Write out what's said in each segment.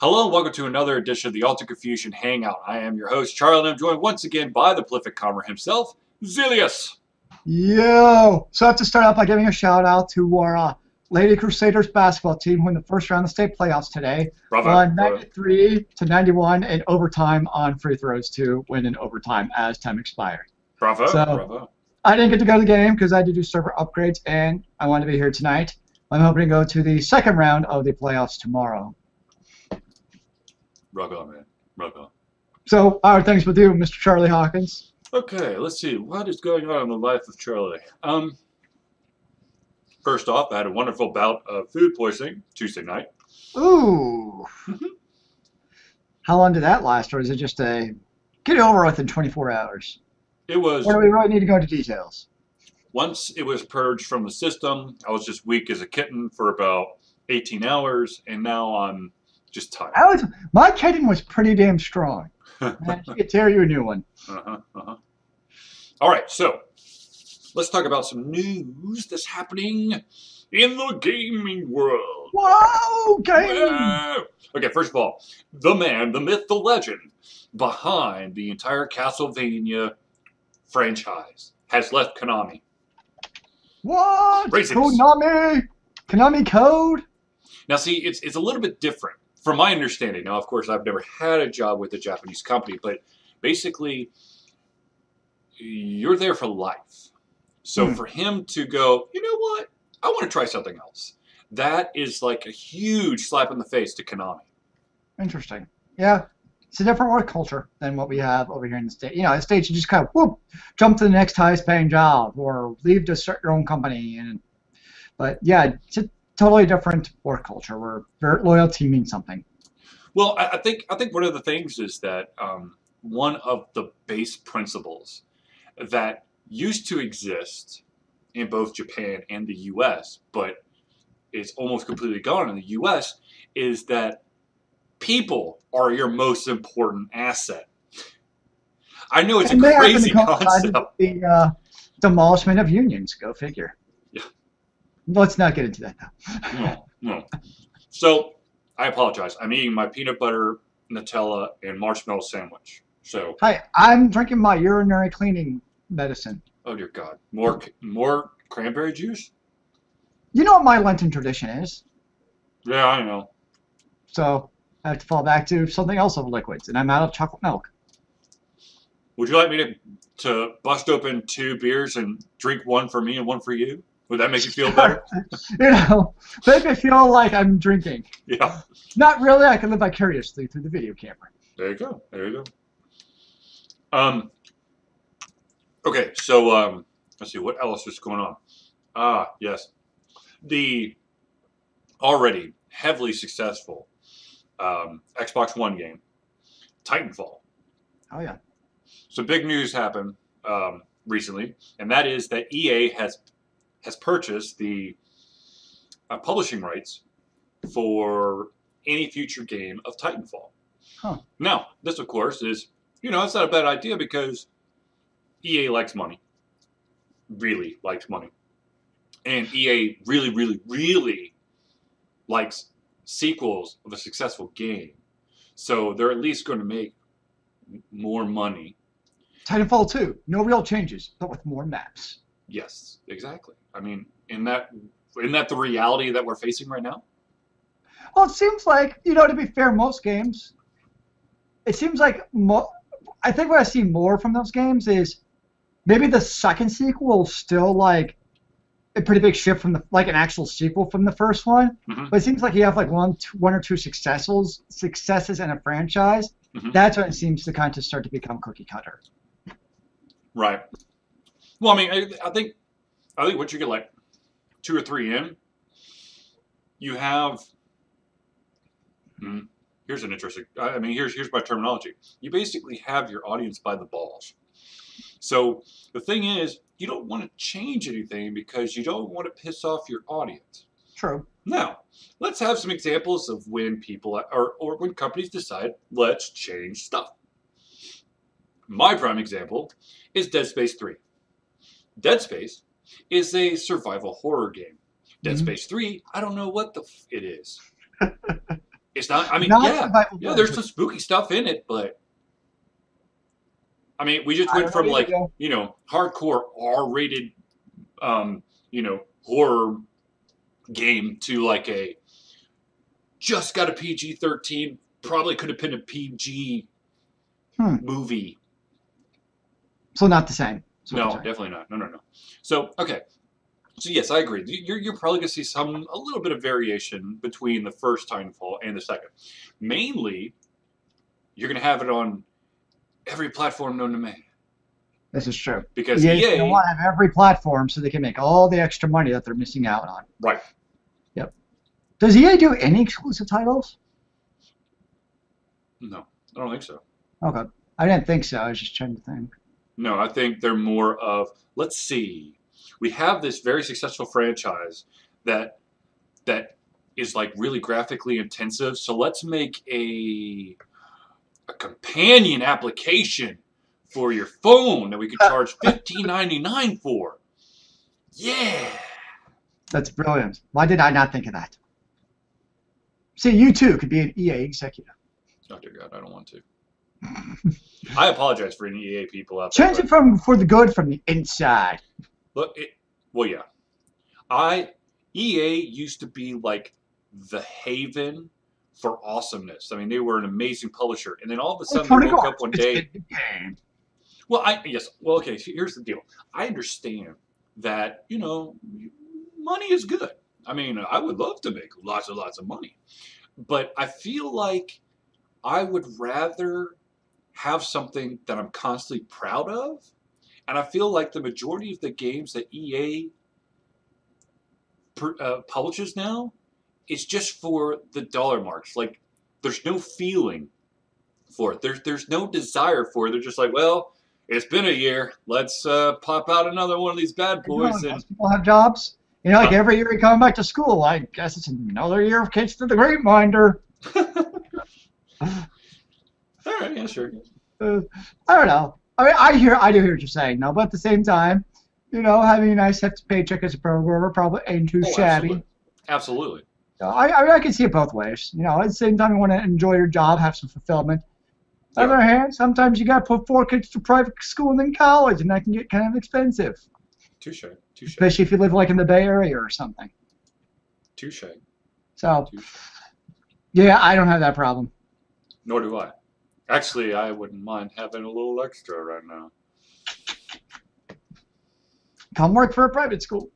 Hello and welcome to another edition of the Alta Confusion Hangout. I am your host, Charlie, and I'm joined once again by the prolific commoner himself, Zealeus. Yo! So I have to start out by giving a shout out to our Lady Crusaders basketball team who won the first round of state playoffs today. Bravo. Won 93-91 in overtime on free throws to win in overtime as time expired. Bravo. So, Bravo. I didn't get to go to the game because I had to do server upgrades and I wanted to be here tonight. I'm hoping to go to the second round of the playoffs tomorrow. Rock on, man. Rock on. So, how are things with you, Mr. Charlie Hawkins? Okay, let's see. What is going on in the life of Charlie? First off, I had a wonderful bout of food poisoning Tuesday night. Ooh. How long did that last, or is it just a get it over with in 24 hours? It was... Or do we really need to go into details? Once it was purged from the system, I was just weak as a kitten for about 18 hours, and now I'm just tired. My kitten was pretty damn strong. Man, she could tear you a new one. All right, so let's talk about some news that's happening in the gaming world. Whoa, game! Whoa. Okay, first of all, the man, the myth, the legend behind the entire Castlevania franchise has left Konami. What? Craziness. Konami Code? Now, see, it's a little bit different from my understanding. Now, of course, I've never had a job with a Japanese company, but basically, you're there for life. So for him to go, you know what? I want to try something else. That is like a huge slap in the face to Konami. Interesting. Yeah. It's a different work culture than what we have over here in the States. You know, in the States, you just kind of, whoop, jump to the next highest paying job or leave to start your own company. But yeah, it's a totally different work culture where loyalty means something. Well, I think one of the things is that one of the base principles that used to exist in both Japan and the U.S., but is almost completely gone in the U.S., is that people are your most important asset. I know it's a crazy concept. The demolishment of unions, go figure. Yeah. Let's not get into that now. No. So, I apologize. I'm eating my peanut butter, Nutella, and marshmallow sandwich. So. Hi, I'm drinking my urinary cleaning medicine. Oh dear God! More cranberry juice? You know what my Lenten tradition is. Yeah, I know. So I have to fall back to something else of liquids, and I'm out of chocolate milk. Would you like me to bust open 2 beers and drink one for me and one for you? Would that make you feel better? You know, make me feel like I'm drinking. Yeah. Not really. I can live vicariously through the video camera. There you go. There you go. Okay, so let's see, what else is going on? Yes. The already heavily successful Xbox One game, TitanFall. Oh, yeah. So big news happened recently, and that is that EA has purchased the publishing rights for any future game of TitanFall. Huh. Now, this, of course, is, it's not a bad idea because EA likes money. Really likes money. And EA really, really, really likes sequels of a successful game. So they're at least going to make more money. Titanfall 2, no real changes, but with more maps. Yes, exactly. I mean, isn't that the reality that we're facing right now? Well, it seems like, to be fair, most games, it seems like, I think what I see more from those games is maybe the second sequel is still like a pretty big shift from an actual sequel from the first one. Mm-hmm. But it seems like you have like one or two successes in a franchise. Mm-hmm. That's when it seems to kind of start to become cookie cutter. Right. Well, I mean, I think once you get like 2 or 3 in, you have. Here's an interesting. I mean, here's my terminology. You basically have your audience by the balls. So the thing is, you don't want to change anything because you don't want to piss off your audience. True. Now, let's have some examples of when people or when companies decide, let's change stuff. My prime example is Dead Space 3. Dead Space is a survival horror game. Dead Space 3, I don't know what it is. It's not. I mean, Not yeah, survival yeah. guide, There's but some spooky stuff in it, but I mean, we just I went don't know from either, like Joe. hardcore R-rated, horror game to like a just got a PG-13. Probably could have been a PG Hmm. movie. So not the same. That's what you're No, saying. definitely not. No, no, no. So okay. So yes, I agree. You're probably going to see a little bit of variation between the first Titanfall and the second. Mainly, you're going to have it on every platform known to man. This is true. Because EA is going to EA, want to have every platform so they can make all the extra money that they're missing out on. right? Yep. Does EA do any exclusive titles? No, I don't think so. Okay. I didn't think so. I was just trying to think. No, I think they're more of, let's see, we have this very successful franchise that that is like really graphically intensive. So let's make a companion application for your phone that we could charge $15.99 for. Yeah. That's brilliant. Why did I not think of that? See, you too could be an EA executive. Oh dear God, I don't want to. I apologize for any EA people out there. Change it from for the good from the inside. Look, well, yeah. EA used to be like the haven for awesomeness. I mean, they were an amazing publisher, and then all of a sudden they woke up one day. Well, yes. Well, okay. Here's the deal. I understand that money is good. I mean, I would love to make lots and lots of money, but I feel like I would rather have something that I'm constantly proud of, and I feel like the majority of the games that EA publishes now is just for the dollar marks. Like, there's no feeling for it. There's no desire for it. They're just like, well, it's been a year. Let's pop out another one of these bad boys. Most people have jobs. Like every year you come back to school, I guess it's another year of Kids to the Great Minder. All right, yeah, sure. I don't know. I mean, I do hear what you're saying, no, but at the same time, having a nice hefty paycheck as a programmer probably ain't too shabby. Absolutely. I can see it both ways. At the same time, you want to enjoy your job, have some fulfillment. On the other hand, sometimes you got to put 4 kids to private school and then college, and that can get kind of expensive. Touche. Especially if you live like in the Bay Area or something. Touche. So, yeah, I don't have that problem. Nor do I. Actually, I wouldn't mind having a little extra right now. Come work for a private school.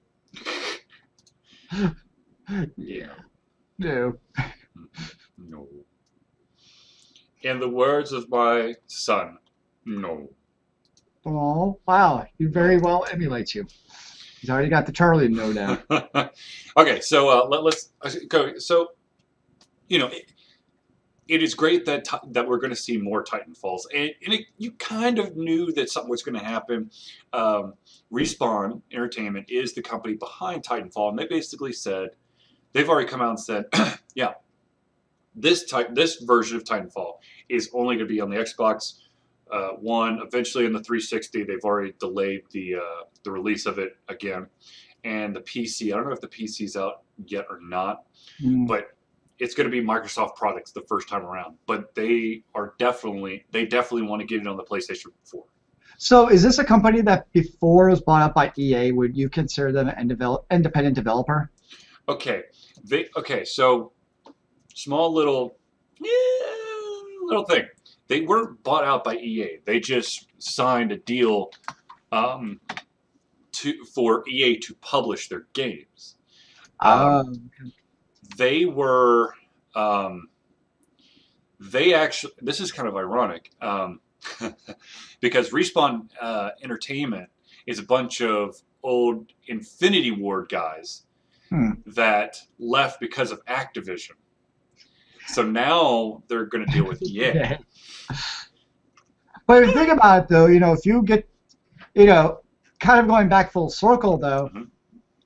Yeah. No. No. In the words of my son, no. Oh, wow. He very well emulates you. He's already got the Charlie no down. Okay, so let's go. So, it is great that we're going to see more Titanfalls, and you kind of knew that something was going to happen. Respawn Entertainment is the company behind Titanfall, and they basically said they've already come out and said, yeah, this version of Titanfall is only going to be on the Xbox One, eventually in the 360. They've already delayed the release of it again, and the PC. I don't know if the PC's out yet or not, but it's going to be Microsoft products the first time around. But they definitely want to get it on the PlayStation 4. So is this a company that before it was bought up by EA, would you consider them an independent developer? Okay, so small little thing. They weren't bought out by EA. They just signed a deal for EA to publish their games. They were. They actually. This is kind of ironic because Respawn Entertainment is a bunch of old Infinity Ward guys that left because of Activision. So now they're going to deal with EA. But if you think about it, though, if you get, kind of going back full circle, though,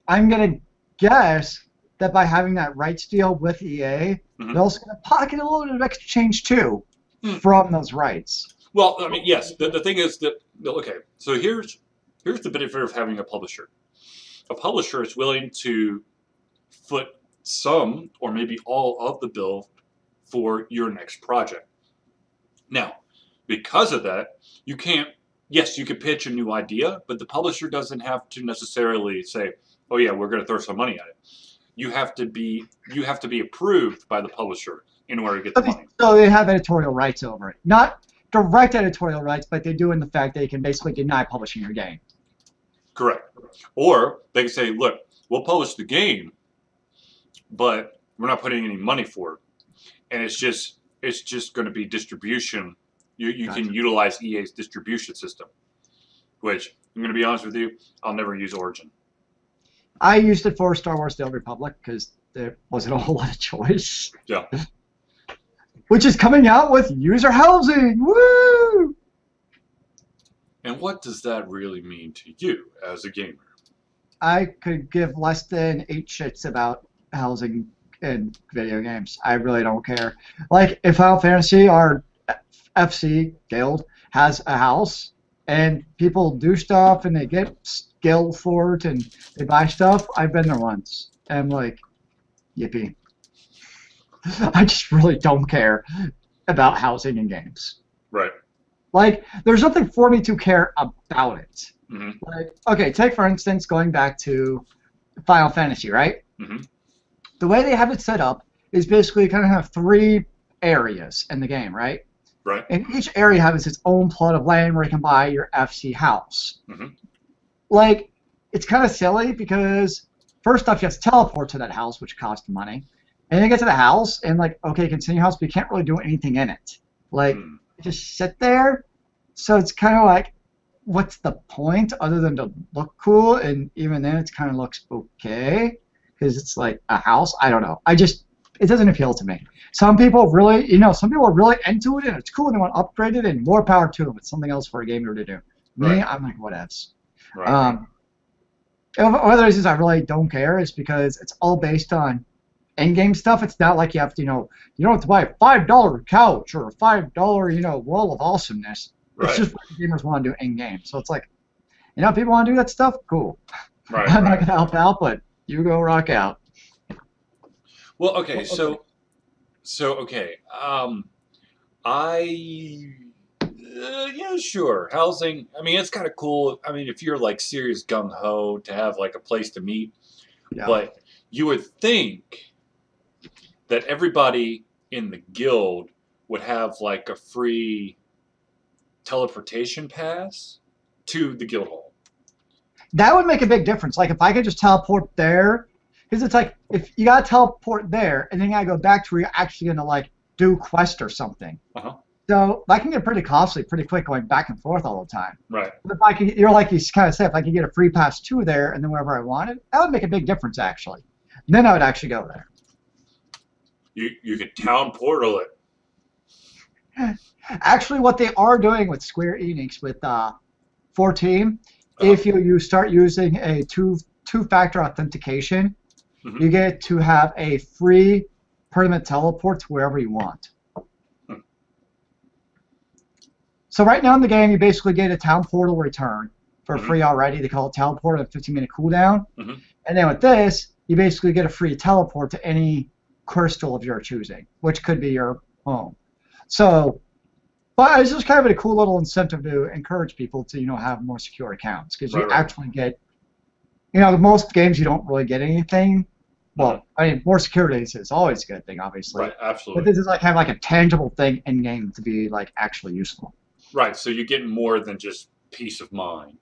I'm going to guess that by having that rights deal with EA, they're also going to pocket a little bit of extra change, too, from those rights. Well, I mean, yes. The thing is that, okay, so here's the benefit of having a publisher. A publisher is willing to foot some or maybe all of the bill for your next project. Now, because of that, you can't, yes, you could pitch a new idea, but the publisher doesn't have to necessarily say, oh yeah, we're going to throw some money at it. You have to be approved by the publisher in order to get the money. So they have editorial rights over it. Not direct editorial rights, but they do in the fact they can basically deny publishing your game. Correct. Or they can say, look, we'll publish the game, but we're not putting any money for it. And it's just going to be distribution. You Gotcha. can utilize EA's distribution system, which, I'm going to be honest with you, I'll never use Origin. I used it for Star Wars: The Old Republic because there wasn't a whole lot of choice. Yeah. Which is coming out with user housing. Woo! And what does that really mean to you as a gamer? I could give less than 8 shits about housing in video games. I really don't care. Like, if Final Fantasy or FC Guild has a house and people do stuff and they get skill for it and they buy stuff, I've been there once. And I'm like, yippee. I just really don't care about housing in games. Right. Like, there's nothing for me to care about it. Mm-hmm. Like, okay, take for instance, going back to Final Fantasy, right? Mm-hmm. The way they have it set up is basically you kind of have 3 areas in the game, right? Right. And each area has its own plot of land where you can buy your FC house. Mm-hmm. Like, it's kind of silly because first off, you have to teleport to that house, which costs money. And then you get to the house, and like, okay, continue house, but you can't really do anything in it. Like, just sit there. So it's kind of like, what's the point other than to look cool? And even then, it kind of looks okay because it's like a house. I don't know. It doesn't appeal to me. Some people really, some people are really into it, and it's cool, and they want to upgrade it, and more power to them. It's something else for a gamer to do. Me, Right. I'm like, whatevs. Right. One of the reasons I really don't care is because it's all based on in-game stuff. It's not like you have to, you don't have to buy a $5 couch or a $5, wall of awesomeness. Right. It's just what gamers want to do in-game. So it's like, if people want to do that stuff, cool. Right. I'm not going to help out, but you go rock out. Well, okay, so okay, yeah, sure, housing. I mean, it's kind of cool. I mean, if you're like serious gung ho to have like a place to meet, Yeah. but you would think that everybody in the guild would have like a free teleportation pass to the guild hall. That would make a big difference. Like, if I could just teleport there, because it's like, if you got to teleport there, and then you got to go back to where you're actually going to, like, do quest or something. Uh-huh. So that can get pretty costly pretty quick going back and forth all the time. Right. But if I could, you're like you kind of said, if I could get a free pass to there and then wherever I wanted, that would make a big difference, actually. Then I would actually go there. You could town portal it. Actually, what they are doing with Square Enix with 14, if you start using a two-factor authentication, you get to have a free permanent teleport to wherever you want. So right now in the game, you basically get a town portal return for free already. They call it teleport at a 15-minute cooldown. And then with this, you basically get a free teleport to any crystal of your choosing, which could be your home. So, but it's just kind of a cool little incentive to encourage people to, have more secure accounts because you actually get, most games you don't really get anything. Well, I mean, more security is always a good thing, obviously. Right, absolutely. But this is like kind of like a tangible thing in game to be like actually useful. Right, so you get more than just peace of mind.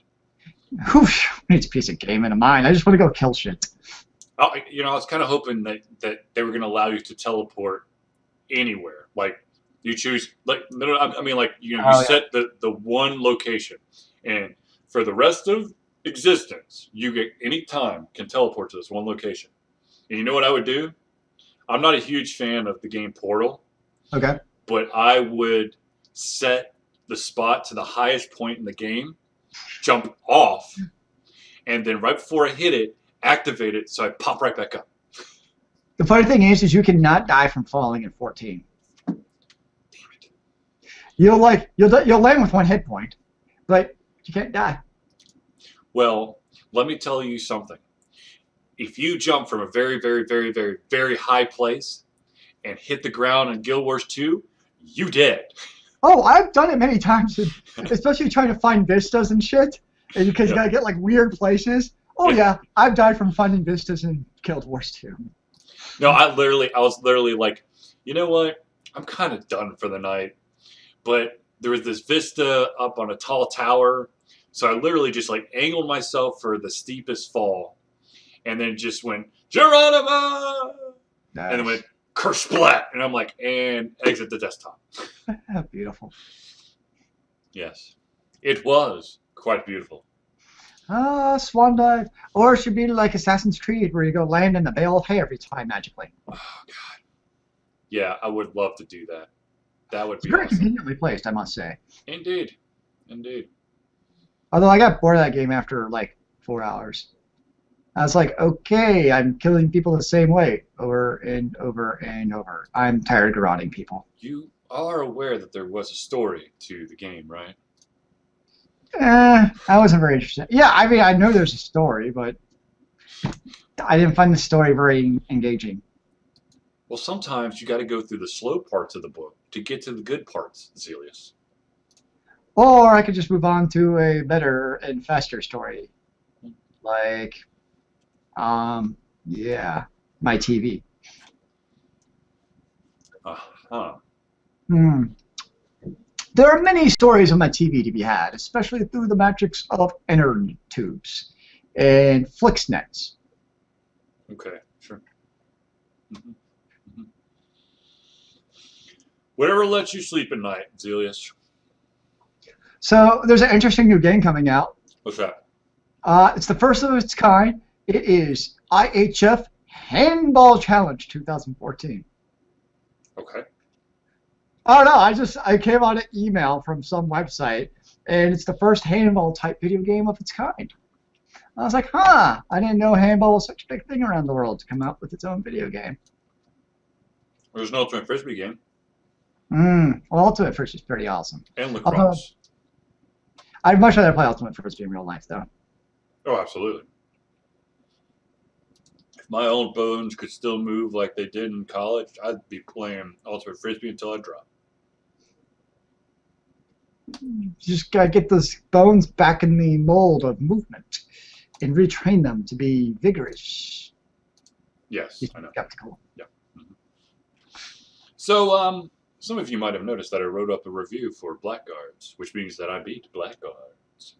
Who needs a piece of game in a mind? I just want to go kill shit. I was kind of hoping that they were going to allow you to teleport anywhere. Like, you choose, like, I mean, like, you set the one location, and for the rest of existence, you get any time can teleport to this one location. And you know what I would do? I'm not a huge fan of the game Portal. Okay. But I would set the spot to the highest point in the game, jump off, and then right before I hit it, activate it so I pop right back up. The funny thing is you cannot die from falling in 14. Damn it. You'll land with 1 hit point, but you can't die. Well, let me tell you something. If you jump from a very, very, very, very, very high place and hit the ground in Guild Wars 2, you dead. Oh, I've done it many times, especially trying to find vistas and shit, and because you gotta get like weird places. Oh yeah, I've died from finding vistas in Guild Wars 2. No, I was literally like, you know what? I'm kind of done for the night. But there was this vista up on a tall tower, so I literally just like angled myself for the steepest fall, and then just went Geronimo, Nice. and then went kersplat, and I'm like, and exit the desktop. Beautiful. Yes, it was quite beautiful. Swan dive. Or it should be like Assassin's Creed, where you go land in the bale of hay every time magically. Oh God. Yeah, I would love to do that. That would be very awesome. conveniently placed, I must say. Indeed. Indeed. Although I got bored of that game after like 4 hours. I was like, okay, I'm killing people the same way over and over and over. I'm tired of garroting people. You are aware that there was a story to the game, right? I wasn't very interested. Yeah, I mean, I know there's a story, but I didn't find the story very engaging. Well, sometimes you got to go through the slow parts of the book to get to the good parts, Zealeus. Or I could just move on to a better and faster story. Like, yeah, my TV. Uh-huh. There are many stories on my TV to be had, especially through the magics of inner tubes and Flixnets. Okay, sure. Mm-hmm. Mm-hmm. Whatever lets you sleep at night, Zealeus. So there's an interesting new game coming out. What's that? It's the first of its kind. It is IHF Handball Challenge 2014. Okay. Oh no, I came on an email from some website, and it's the first handball type video game of its kind. I was like, huh, I didn't know handball was such a big thing around the world to come out with its own video game. There's an Ultimate Frisbee game. Well, Ultimate Frisbee is pretty awesome. And lacrosse. I'd much rather play Ultimate Frisbee in real life, though. Oh, absolutely. If my old bones could still move like they did in college, I'd be playing Ultimate Frisbee until I drop. You just gotta get those bones back in the mold of movement and retrain them to be vigorous. Yes, I know. Skeptical. Yeah. Mm-hmm. So, some of you might have noticed that I wrote up a review for Blackguards, which means that I beat Blackguards.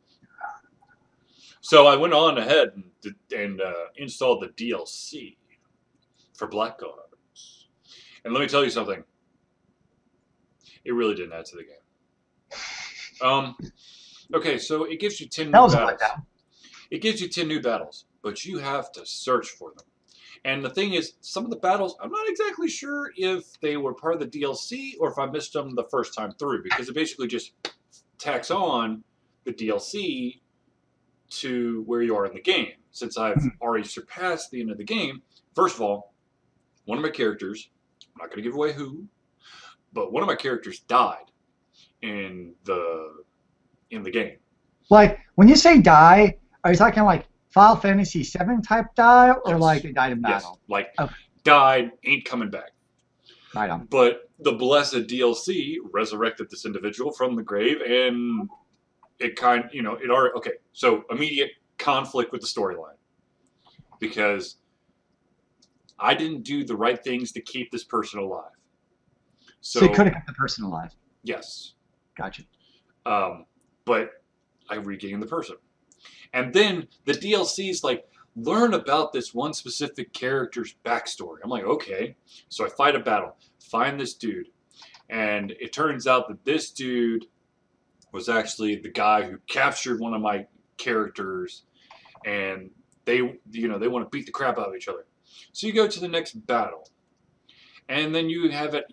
So I went on ahead and installed the DLC for Blackguards. And let me tell you something. It really didn't add to the game. Okay, so it gives you 10 new battles. Like that. It gives you 10 new battles, but you have to search for them. And the thing is, some of the battles, I'm not exactly sure if they were part of the DLC or if I missed them the first time through, because it basically just tacks on the DLC to where you are in the game. Since I've already surpassed the end of the game, first of all, one of my characters, I'm not going to give away who, but one of my characters died in the game. Like, when you say die, are you talking like Final Fantasy VII type die, or Yes. like they died in battle? Yes, like Okay. died, ain't coming back. Right on. But the blessed DLC resurrected this individual from the grave, and it it already, okay, so immediate conflict with the storyline. Because I didn't do the right things to keep this person alive. So you could have kept the person alive. Yes. Gotcha. But I regained the person. And then the DLC's like, learn about this one specific character's backstory. I'm like, okay. So I fight a battle, find this dude. And it turns out that this dude was actually the guy who captured one of my characters. And they want to beat the crap out of each other. So you go to the next battle. And then you have a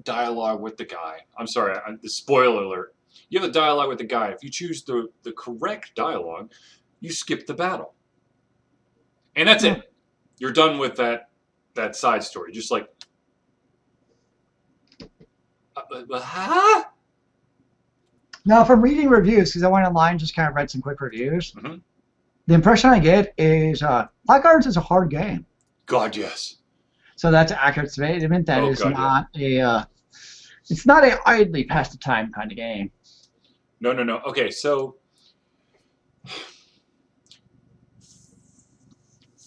dialogue with the guy. I'm sorry, the spoiler alert. You have a dialogue with the guy. If you choose the correct dialogue, you skip the battle. And that's it. You're done with that side story. Just like, huh? Now, from reading reviews, because I went online and just kind of read some quick reviews, the impression I get is Blackguards is a hard game. God, yes. So that's an accurate statement. That Oh is god, yeah. not a it's not a idly pass the time kind of game. No, no, no. Okay, so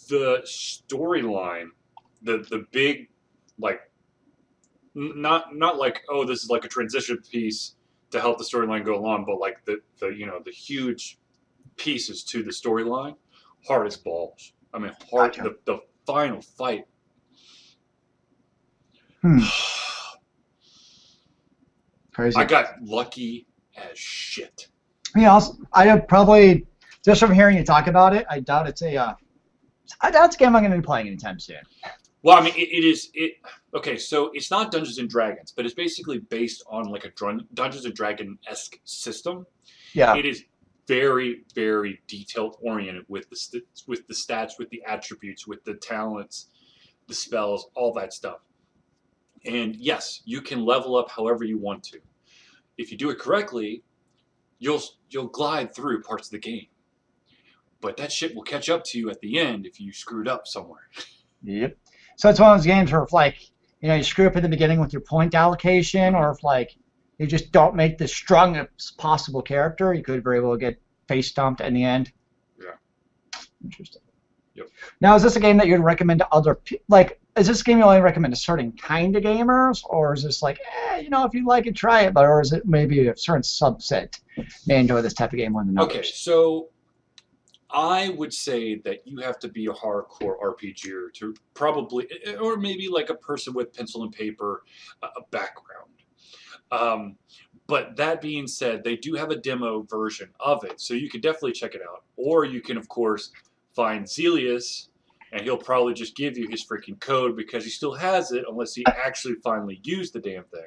the storyline, the big like not like, oh, this is like a transition piece to help the storyline go along, but like the the huge pieces to the storyline, hard as balls. I mean, hard. Gotcha. The final fight. Hmm. I Crazy. got lucky as shit. Yeah, I have probably just from hearing you talk about it, I doubt it's I doubt it's a game I'm going to be playing anytime soon. Well, I mean, it is it. Okay, so it's not Dungeons and Dragons, but it's basically based on like a Dungeons and Dragon esque system. Yeah. It is very, very detailed oriented with with the stats, with the attributes, with the talents, the spells, all that stuff. And yes, you can level up however you want to. If you do it correctly, you'll you'll glide through parts of the game. But that shit will catch up to you at the end if you screwed up somewhere. Yep. So it's one of those games where if like you screw up at the beginning with your point allocation, or if like you just don't make the strongest possible character, you could very well get face stomped in the end. Yeah. Interesting. Yep. Now, is this a game that you'd recommend to other like? Is this a game you only recommend to certain kind of gamers, or is this like, if you like it, try it, but or is it maybe a certain subset may enjoy this type of game more than others? Okay, so I would say that you have to be a hardcore RPGer to probably, or maybe like a person with pencil and paper, a background. But that being said, they do have a demo version of it, so you can definitely check it out. Or you can, of course, find Zealeus, and he'll probably just give you his freaking code because he still has it, unless he actually finally used the damn thing.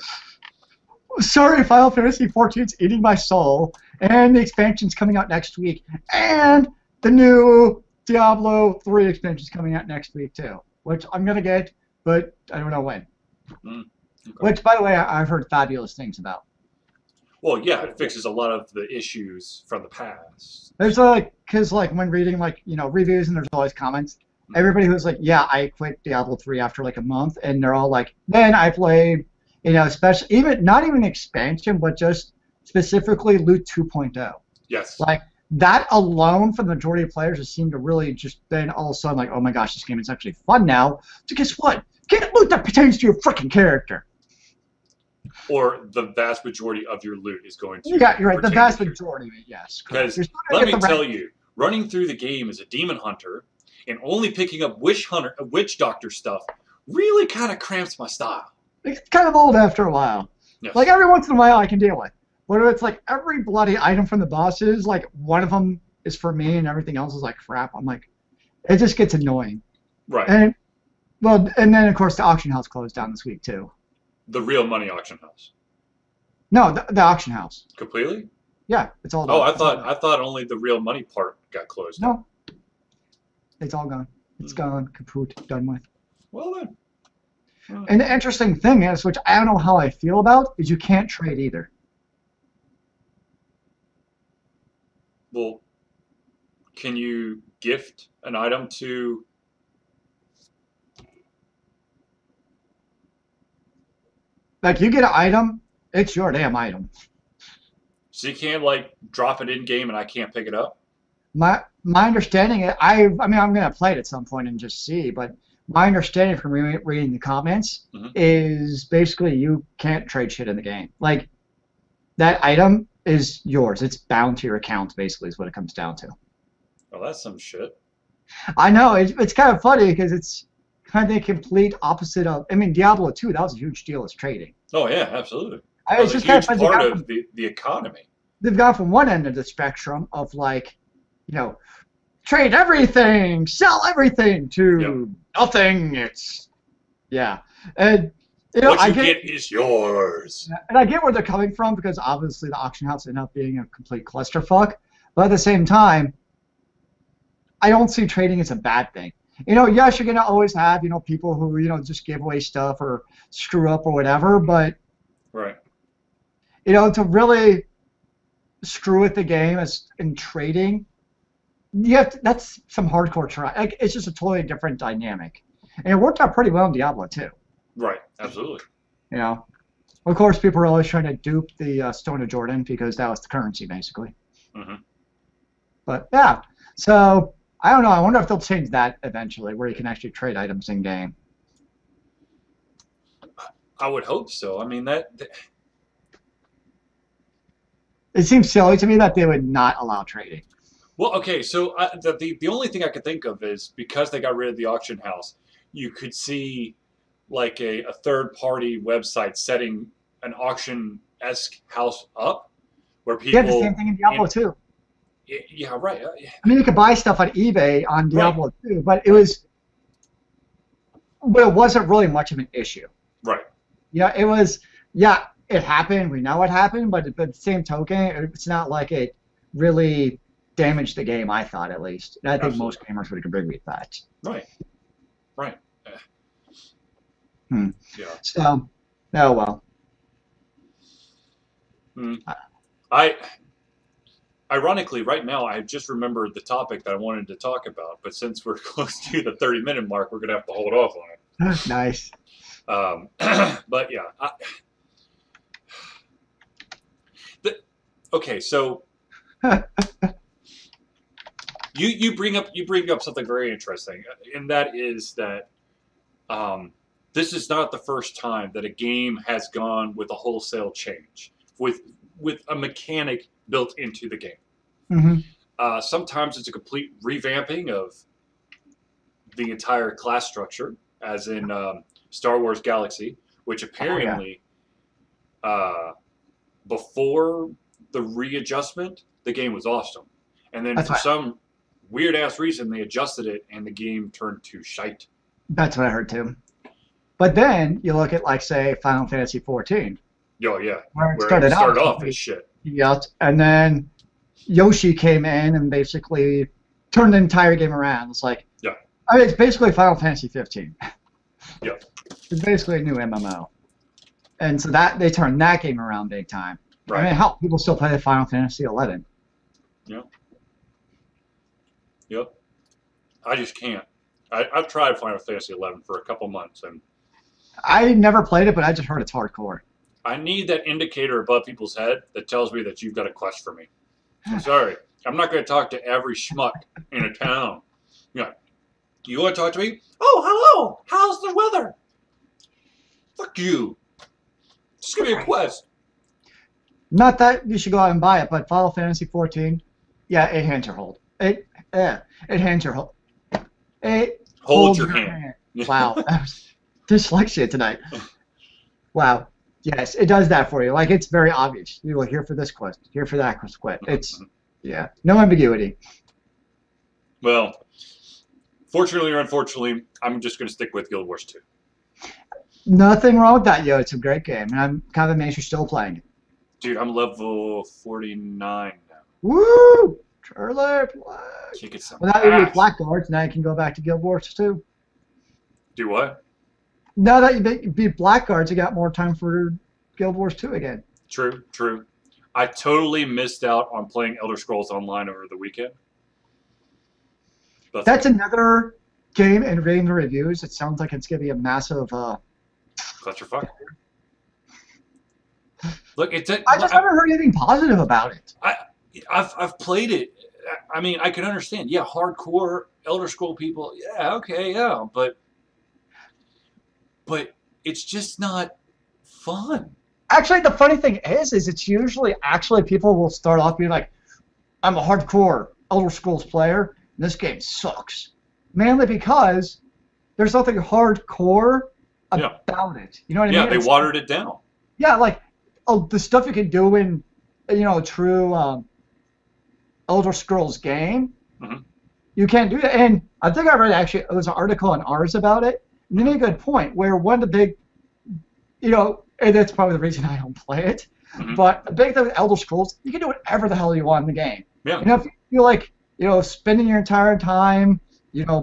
Sorry, Final Fantasy XIV's eating my soul, and the expansion's coming out next week, and the new Diablo 3 expansion's coming out next week too, which I'm gonna get, but I don't know when. Okay. Which, by the way, I've heard fabulous things about. Well, yeah, it fixes a lot of the issues from the past. There's because when reading reviews and there's always comments, everybody who's like, yeah, I quit Diablo 3 after like a month, and they're all like, then I played, especially even not even expansion, but just specifically Loot 2.0. Yes. Like that alone for the majority of players has seemed to really just then all of a sudden like, oh my gosh, this game is actually fun now. So guess what? Get loot that pertains to your freaking character. Or the vast majority of your loot is going to. Yeah, you're right. The vast majority of it, yes. Because let me tell you, running through the game as a demon hunter and only picking up witch doctor stuff really kind of cramps my style. It's kind of old after a while. Yes. Like every once in a while I can deal with. Whether it's like every bloody item from the bosses, like one of them is for me and everything else is like crap. I'm like, it just gets annoying. Right. And then of course the auction house closed down this week too. The real money auction house. No, the auction house. Completely? Yeah, it's all. Oh, I thought only the real money part got closed. No, it's all gone. It's gone, kaput, done with. Well then. And the interesting thing is, which I don't know how I feel about, is you can't trade either. Well, can you gift an item to? Like you get an item, it's your damn item. So you can't like drop it in game and I can't pick it up? My understanding, I mean, I'm gonna play it at some point and just see, but my understanding from reading the comments is basically you can't trade shit in the game. Like that item is yours. It's bound to your account, basically, is what it comes down to. Oh, that's some shit. I know it's kind of funny because it's kind of the complete opposite of. I mean, Diablo 2, that was a huge deal as trading. Oh yeah, absolutely. It's just kind of funny. Part of the economy. They've gone from one end of the spectrum of like, trade everything, sell everything to nothing. It's and what you get is yours. And I get where they're coming from because obviously the auction house ended up being a complete clusterfuck. But at the same time, I don't see trading as a bad thing. Yes, you're gonna always have people who just give away stuff or screw up or whatever, but right. To really screw with the game as in trading, that's some hardcore try. Like, it's just a totally different dynamic. And it worked out pretty well in Diablo too. Right. Absolutely. You know, of course, people are always trying to dupe the Stone of Jordan because that was the currency basically. Hmm. But yeah, so I don't know. I wonder if they'll change that eventually, where you can actually trade items in game. I would hope so. I mean that It seems silly to me that they would not allow trading. well, okay. So the only thing I could think of is because they got rid of the auction house, you could see like a third party website setting an auction esque house up where Yeah, the same people thing in and Diablo 2. yeah, right, I mean, you could buy stuff on eBay on right, Diablo 2, but right, it wasn't really much of an issue. right. Yeah, it was. Yeah, it happened. We know it happened, but the same token, it's not like it really damaged the game. I thought at least, and I think most Absolutely. gamers would agree with that. Right, right. Hmm. Yeah. So, oh well. Mm. I ironically right now I just remembered the topic that I wanted to talk about, but since we're close to the 30-minute mark, we're gonna have to hold off on it. Nice. But yeah, the, okay. So you bring up something very interesting, and that is that this is not the first time that a game has gone with a wholesale change with a mechanic built into the game. Hmm. Sometimes it's a complete revamping of the entire class structure, as in Star Wars Galaxy, which Oh yeah, apparently uh, before the readjustment, the game was awesome. And then that's for what some weird ass reason, they adjusted it and the game turned to shite. that's what I heard too. But then you look at like say Final Fantasy 14, Oh, yeah. where it Where it started out started as off as complete. shit. Yes, and then Yoshi came in and basically turned the entire game around. It's like, Yeah. I mean, it's basically Final Fantasy 15. Yeah. It's basically a new MMO, and so that they turned that game around big time. I Right. mean, hell, people still play the Final Fantasy 11. Yep. Yep. I just can't. I've tried Final Fantasy 11 for a couple months, and I never played it, but I just heard it's hardcore. I need that indicator above people's head that tells me that you've got a quest for me. I'm sorry. I'm not going to talk to every schmuck in a town. Yeah. You want to talk to me? Oh, hello. How's the weather? Fuck you. Just give me a quest. Not that you should go out and buy it, but Final Fantasy 14, yeah, it hands your hold. It hands your hold. It Hold holds your your hand. hand. Wow, that was dyslexia tonight. Wow. Yes, it does that for you. Like it's very obvious. You are here for this quest, here for that quest. It's yeah, no ambiguity. Well, fortunately or unfortunately, I'm just going to stick with Guild Wars 2. Nothing wrong with that, yo. It's a great game, and I'm kind of amazed you're still playing it. Dude, I'm level 49 now. Woo! Charlie, play. Kick it some Well, now you beat ass. Blackguards, now you can go back to Guild Wars 2. Do what? Now that you beat Blackguards, you got more time for Guild Wars 2 again. True, true. I totally missed out on playing Elder Scrolls Online over the weekend. But That's another game in reading the reviews. It sounds like it's going to be a massive. clusterfuck. Look, it's a, I just haven't heard anything positive about it. I've played it. I mean, I can understand. Yeah, hardcore Elder Scroll people. Yeah, okay, yeah, but it's just not fun. Actually, the funny thing is it's usually actually people will start off being like, I'm a hardcore Elder Scrolls player, and this game sucks. Mainly because there's nothing hardcore Yeah, about it. You know what I yeah, mean? they It's, watered it down. yeah, like the stuff you can do in, a true Elder Scrolls game, Mhm. you can't do that. And I think I read actually, it was an article on ours about it, and you made a good point where one of the big, and that's probably the reason I don't play it, Mhm. but the big thing with Elder Scrolls, you can do whatever the hell you want in the game. Yeah, If you feel like, spending your entire time,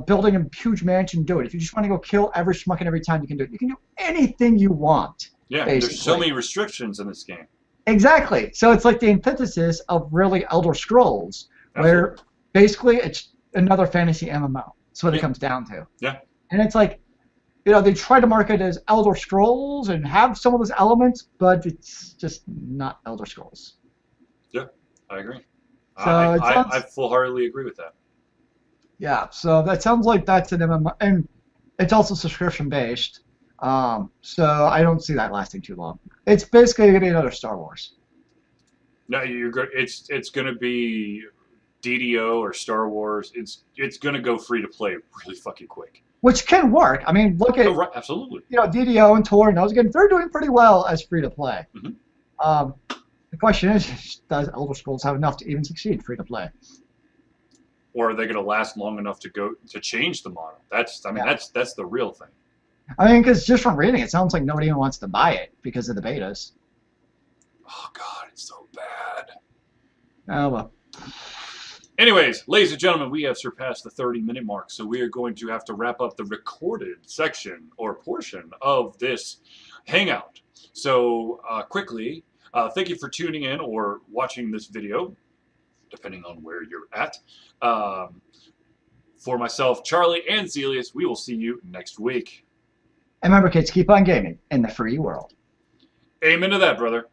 building a huge mansion, do it. If you just want to go kill every schmuck and every time, you can do it. You can do anything you want, yeah. basically. There's so many restrictions in this game. Exactly. So it's like the antithesis of really Elder Scrolls, where Absolutely. basically it's another fantasy MMO. That's what it Yeah. comes down to. Yeah. And it's like, they try to market it as Elder Scrolls and have some of those elements, but it's just not Elder Scrolls. Yeah, I agree. So it I sounds, full-heartedly agree with that. yeah. So that sounds like that's an MMO, and it's also subscription based. So I don't see that lasting too long. It's basically gonna be another Star Wars. No, you're good. It's going to be DDO or Star Wars. It's going to go free to play really fucking quick. Which can work. I mean, look Oh, at right, absolutely. DDO and Tor and those again. They're doing pretty well as free to play. Hmm. Um, the question is, does Elder Scrolls have enough to even succeed free to play? Or are they going to last long enough to go to change the model? That's I mean Yeah. that's the real thing. I mean, because just from reading, it sounds like nobody even wants to buy it because of the betas. Oh God, it's so bad. Oh well. Anyways, ladies and gentlemen, we have surpassed the 30-minute mark, so we are going to have to wrap up the recorded section or portion of this hangout. So quickly, thank you for tuning in or watching this video, depending on where you're at. For myself, Charlie, and Zealeus, we will see you next week. And remember, kids, keep on gaming in the free world. Amen to that, brother.